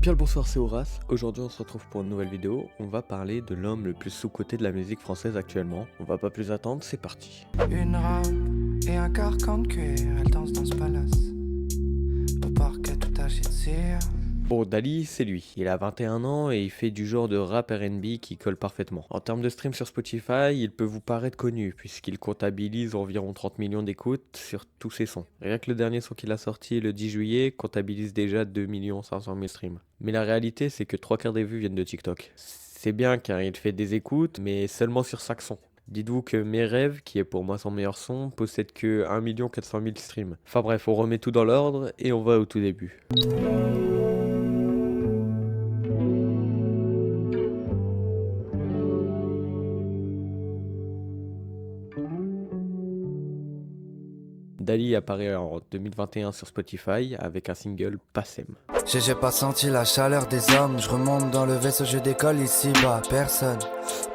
Bien le bonsoir, c'est Horace. Aujourd'hui on se retrouve pour une nouvelle vidéo. On va parler de l'homme le plus sous-coté de la musique française actuellement. On va pas plus attendre, c'est parti. Une robe et un carcan de cuir, elle danse dans ce palace. Au parquet tout âgé de cire. Bon, Dali, c'est lui. Il a 21 ans et il fait du genre de rap R&B qui colle parfaitement. En termes de stream sur Spotify, il peut vous paraître connu puisqu'il comptabilise environ 30 millions d'écoutes sur tous ses sons. Rien que le dernier son qu'il a sorti le 10 juillet comptabilise déjà 2 500 000 streams. Mais la réalité, c'est que 3 quarts des vues viennent de TikTok. C'est bien car il fait des écoutes, mais seulement sur 5 sons. Dites-vous que Mes Rêves, qui est pour moi son meilleur son, possède que 1 400 000 streams. Enfin bref, on remet tout dans l'ordre et on va au tout début. Dali apparaît en 2021 sur Spotify avec un single Passem. J'ai pas senti la chaleur des hommes. Je remonte dans le vaisseau, je décolle ici-bas.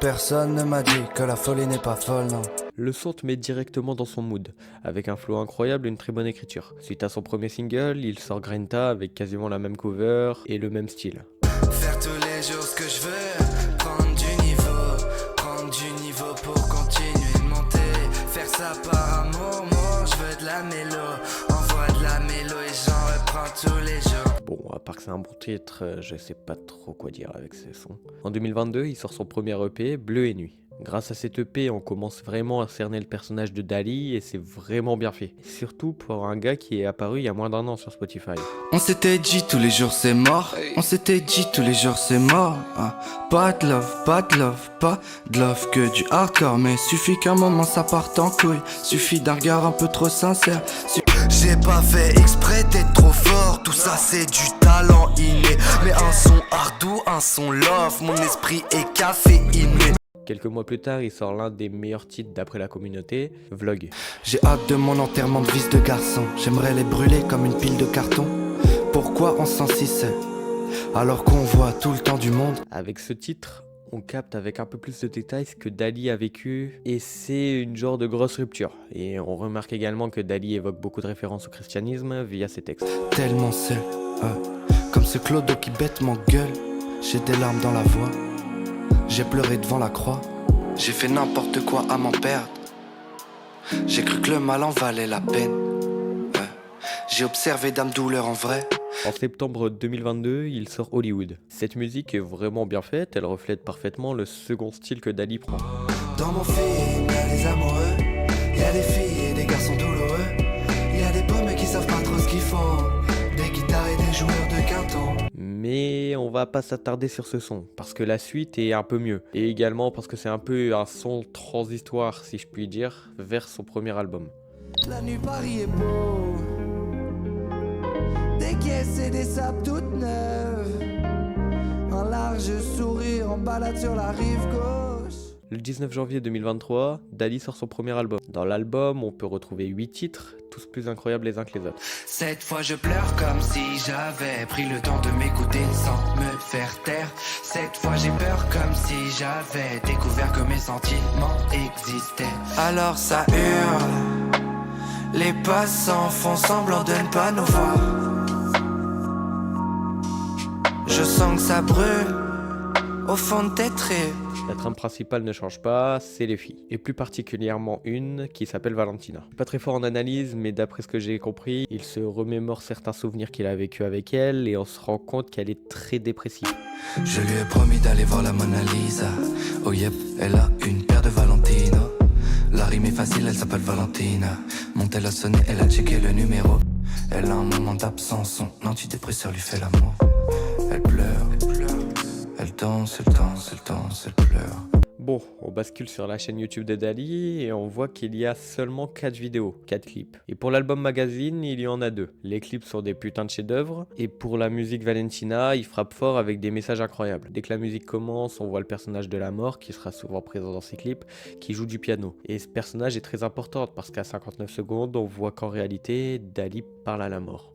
Personne ne m'a dit que la folie n'est pas folle, non. Le son te met directement dans son mood, avec un flow incroyable et une très bonne écriture. Suite à son premier single, il sort Grenta avec quasiment la même cover et le même style. Faire tous les jours ce que je veux, prendre du niveau pour continuer de monter. Faire ça par amour, moi je veux de la mélo. Envoie de la mélo et j'en reprends tous les jours. Bon, à part que c'est un bon titre, je sais pas trop quoi dire avec ces sons. En 2022, il sort son premier EP, Bleu et Nuit. Grâce à cet EP, on commence vraiment à cerner le personnage de Dali et c'est vraiment bien fait. Surtout pour un gars qui est apparu il y a moins d'1 an sur Spotify. On s'était dit tous les jours c'est mort. On s'était dit tous les jours c'est mort. Ah, pas de love que du hardcore. Mais suffit qu'un moment ça parte en couille. Suffit d'un regard un peu trop sincère. J'ai pas fait exprès d'être trop fort. Tout ça c'est du talent inné. Mais un son hardou, un son love. Mon esprit est caféiné. Quelques mois plus tard, il sort l'un des meilleurs titres d'après la communauté, Vlog. J'ai hâte de mon enterrement de fils de garçon. J'aimerais les brûler comme une pile de carton. Pourquoi on s'en si seul alors qu'on voit tout le temps du monde? Avec ce titre, on capte avec un peu plus de détails ce que Dali a vécu et c'est une genre de grosse rupture. Et on remarque également que Dali évoque beaucoup de références au christianisme via ses textes. Tellement seul, comme ce clodo qui bête m'engueule. J'ai des larmes dans la voix. J'ai pleuré devant la croix. J'ai fait n'importe quoi à m'en perdre. J'ai cru que le mal en valait la peine. J'ai observé Dame Douleur en vrai. En septembre 2022, il sort Hollywood. Cette musique est vraiment bien faite, elle reflète parfaitement le second style que Dali prend. Dans mon film, y'a des amoureux, y'a des filles et des garçons douloureux, y'a des pommes qui savent pas trop ce qu'ils font, des guitares et des joueurs de quinton. Mais on va pas s'attarder sur ce son, parce que la suite est un peu mieux. Et également parce que c'est un peu un son transitoire, si je puis dire, vers son premier album. La nuit Paris est beau, des caisses et des sables toutes neuves, un large sourire en balade sur la rive gauche. Le 19 janvier 2023, Dali sort son premier album. Dans l'album, on peut retrouver 8 titres, tous plus incroyables les uns que les autres. Cette fois je pleure comme si j'avais pris le temps de m'écouter sans me faire taire. Cette fois j'ai peur comme si j'avais découvert que mes sentiments existaient. Alors ça hurle, les passants font semblant de ne pas nous voir. Je sens que ça brûle au fond de tes traits. La trame principale ne change pas, c'est les filles. Et plus particulièrement une qui s'appelle Valentina. Pas très fort en analyse, mais d'après ce que j'ai compris, il se remémore certains souvenirs qu'il a vécu avec elle et on se rend compte qu'elle est très dépressive. Je lui ai promis d'aller voir la Mona Lisa. Oh yep, elle a une paire de Valentino. La rime est facile, elle s'appelle Valentina. Mon tel a sonné, elle a checké le numéro. Elle a un moment d'absence, son antidépresseur lui fait l'amour. Elle pleure. Elle danse, elle pleure. Bon, on bascule sur la chaîne YouTube de Dali et on voit qu'il y a seulement 4 vidéos, 4 clips. Et pour l'album Magazine, il y en a 2. Les clips sont des putains de chefs-d'œuvre. Et pour la musique Valentina, il frappe fort avec des messages incroyables. Dès que la musique commence, on voit le personnage de la mort, qui sera souvent présent dans ses clips, qui joue du piano. Et ce personnage est très important parce qu'à 59 secondes, on voit qu'en réalité, Dali parle à la mort.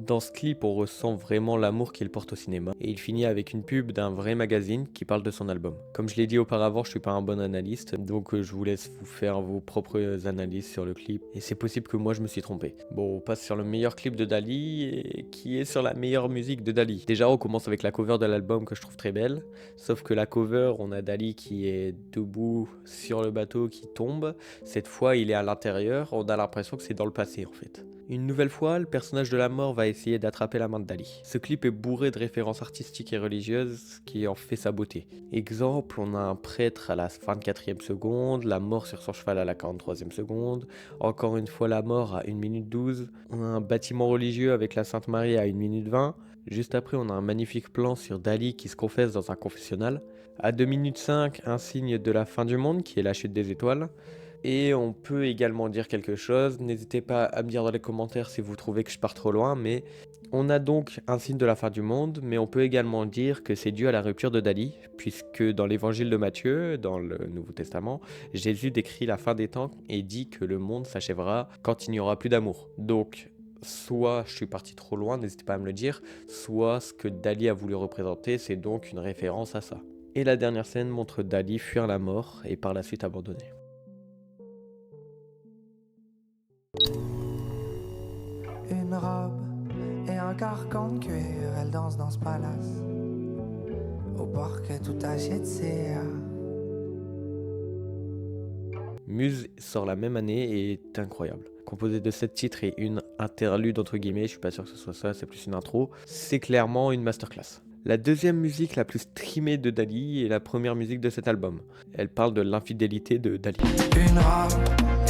Dans ce clip, on ressent vraiment l'amour qu'il porte au cinéma et il finit avec une pub d'un vrai magazine qui parle de son album. Comme je l'ai dit auparavant, je suis pas un bon analyste, donc je vous laisse vous faire vos propres analyses sur le clip et c'est possible que moi je me suis trompé. Bon, on passe sur le meilleur clip de Dali et qui est sur la meilleure musique de Dali. Déjà, on commence avec la cover de l'album que je trouve très belle, sauf que la cover, on a Dali qui est debout sur le bateau qui tombe. Cette fois, il est à l'intérieur, on a l'impression que c'est dans le passé en fait. Une nouvelle fois, le personnage de la mort va essayer d'attraper la main de Dali. Ce clip est bourré de références artistiques et religieuses qui en fait sa beauté. Exemple, on a un prêtre à la 24e seconde, la mort sur son cheval à la 43e seconde, encore une fois la mort à 1 minute 12, on a un bâtiment religieux avec la Sainte Marie à 1 minute 20, juste après on a un magnifique plan sur Dali qui se confesse dans un confessionnal, à 2 minutes 5, un signe de la fin du monde qui est la chute des étoiles. Et on peut également dire quelque chose, n'hésitez pas à me dire dans les commentaires si vous trouvez que je pars trop loin, mais on a donc un signe de la fin du monde, mais on peut également dire que c'est dû à la rupture de Dali, puisque dans l'évangile de Matthieu, dans le Nouveau Testament, Jésus décrit la fin des temps et dit que le monde s'achèvera quand il n'y aura plus d'amour. Donc, soit je suis parti trop loin, n'hésitez pas à me le dire, soit ce que Dali a voulu représenter, c'est donc une référence à ça. Et la dernière scène montre Dali fuir la mort et par la suite abandonner. Une robe et un carcan de cuir, elle danse dans ce palace. Au parquet tout agité. Muse sort la même année et est incroyable. Composé de 7 titres et une interlude entre guillemets, je suis pas sûr que ce soit ça, c'est plus une intro. C'est clairement une masterclass. La deuxième musique la plus streamée de Dali est la première musique de cet album. Elle parle de l'infidélité de Dali. Une robe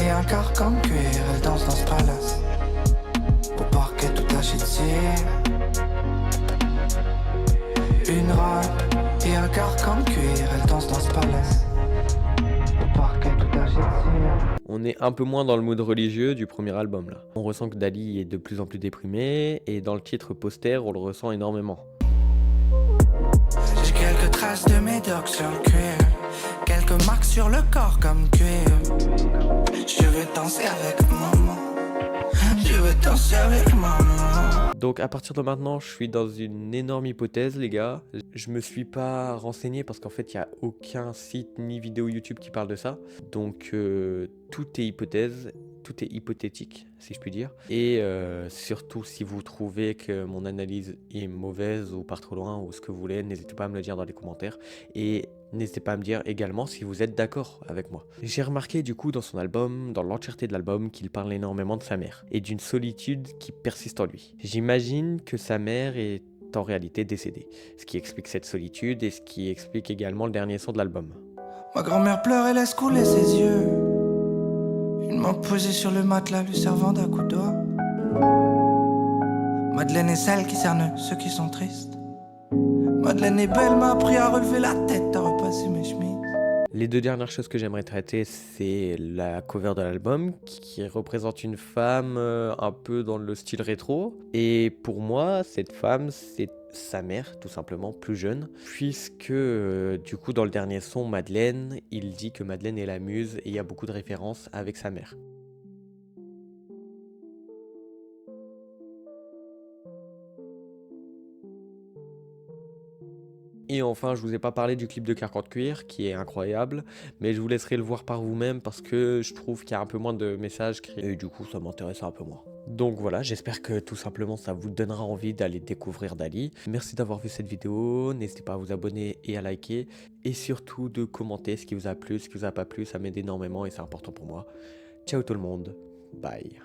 et un carcan de cuir, elle danse dans ce palace. Au parquet tout agité. Une robe et un carcan de cuir, elle danse dans ce palace. Au parquet tout agité. On est un peu moins dans le mood religieux du premier album là. On ressent que Dali est de plus en plus déprimé et dans le titre Poster on le ressent énormément. J'ai quelques traces de médoc sur le cuir, quelques marques sur le corps comme cuir. Je veux danser avec maman, je veux danser avec maman. Donc à partir de maintenant, je suis dans une énorme hypothèse les gars. Je me suis pas renseigné parce qu'en fait il n'y a aucun site ni vidéo YouTube qui parle de ça. Donc tout est hypothèse, tout est hypothétique si je puis dire. Et surtout si vous trouvez que mon analyse est mauvaise ou part trop loin ou ce que vous voulez, n'hésitez pas à me le dire dans les commentaires. Et n'hésitez pas à me dire également si vous êtes d'accord avec moi. J'ai remarqué du coup dans son album, dans l'entièreté de l'album, qu'il parle énormément de sa mère et d'une solitude qui persiste en lui. J'imagine que sa mère est en réalité décédée, ce qui explique cette solitude et ce qui explique également le dernier son de l'album. Ma grand-mère pleure et laisse couler ses yeux. Une main posée sur le matelas lui servant d'un coup de doigt. Madeleine est celle qui cerne ceux qui sont tristes. Madeleine est belle, m'a appris à relever la tête, à repasser mes chemises. Les deux dernières choses que j'aimerais traiter, c'est la cover de l'album qui représente une femme un peu dans le style rétro. Et pour moi, cette femme, c'est sa mère, tout simplement, plus jeune. Puisque, du coup, dans le dernier son, Madeleine, il dit que Madeleine est la muse et il y a beaucoup de références avec sa mère. Et enfin, je vous ai pas parlé du clip de Carcan de Cuir qui est incroyable, mais je vous laisserai le voir par vous-même parce que je trouve qu'il y a un peu moins de messages et du coup ça m'intéresse un peu moins. Donc voilà, j'espère que tout simplement ça vous donnera envie d'aller découvrir Dali. Merci d'avoir vu cette vidéo, n'hésitez pas à vous abonner et à liker et surtout de commenter ce qui vous a plu, ce qui vous a pas plu, ça m'aide énormément et c'est important pour moi. Ciao tout le monde, bye.